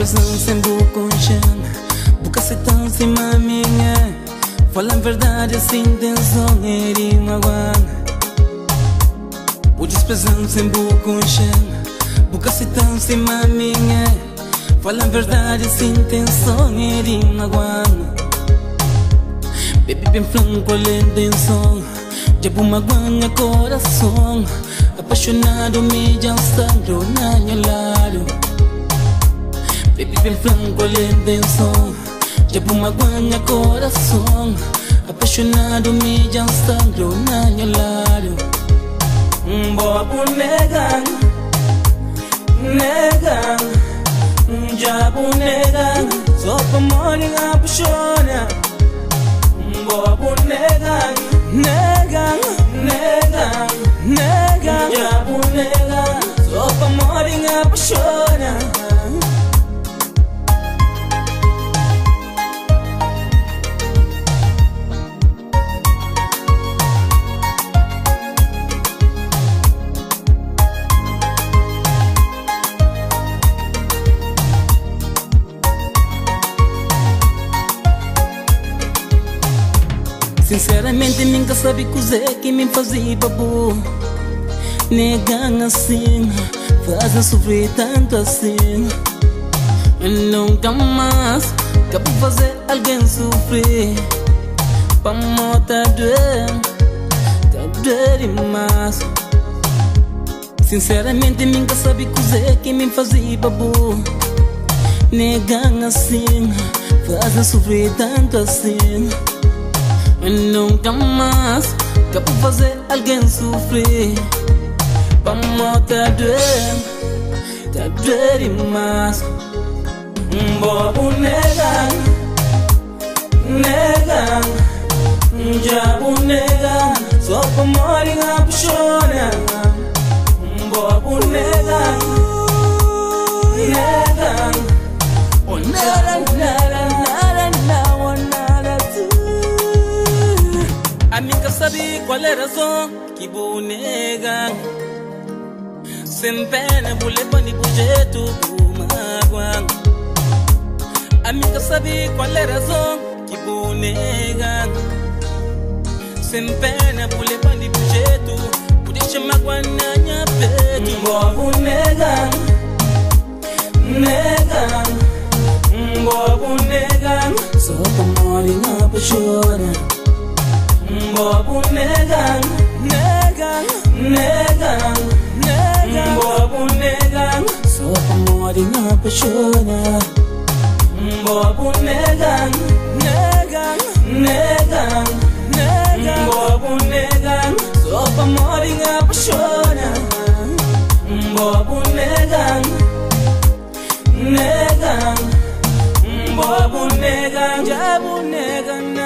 presença em boca chama. Boca se tão cima minha. Fala a verdade sem intenção, eri magoana. O despresença em boca chama. Boca se tão cima minha. Fala a verdade sem intenção, eri magoana. Baby bem franco, além de intenção. Jabu magoana coração. Apaixonado, me já Lisandro na minha lado. Baby bem franco, além de intenção. Jabu magoana coração. Apaixonado, me já Lisandro na minha lado. Bobo Negam, Negam, Jabu Negam. Só pra morrer apaixona. Bobo Negam, Negam, Negam, Negam. Jabu Negam. Só pra morrer apaixona. Sinceramente nunca sabe cozer que me fazia babu. Negam assim, fazem sofrer tanto assim. Eu nunca mais quero fazer alguém sofrer. Pra morta doer, tá doer demais. Sinceramente nunca sabe cozer que me fazia babu. Negam assim, fazem sofrer tanto assim. Eu nunca mais quero fazer alguém sofrer. Pra morta doer, tá doer demais. Bobo Negam, Negam, Jabu Negam. Só pra morrer apaixona. Bobo Negam, Negam. Oh nada, nada, nada, nada, nada tu. A minha sabe qual é a razão que vou negar. Sem pena, vou levar de projeto do magoa. A minha sabe qual é a razão que vou negar. Sem pena, vou levar de projeto. Por deixar magoa na minha peito. Bobo Negam, Negam, Bobo Negam. Só pra morrer apaixona. Bobo Negam, Negam, Negam, Negam. Bobo Negam. Só pra morrer apaixona. Bobo Negam, Negam, Negam, Negam. Bobo Negam. Só pra morrer apaixona. Bobo Negam, Negam, Bobo Negam. Jabu Negam.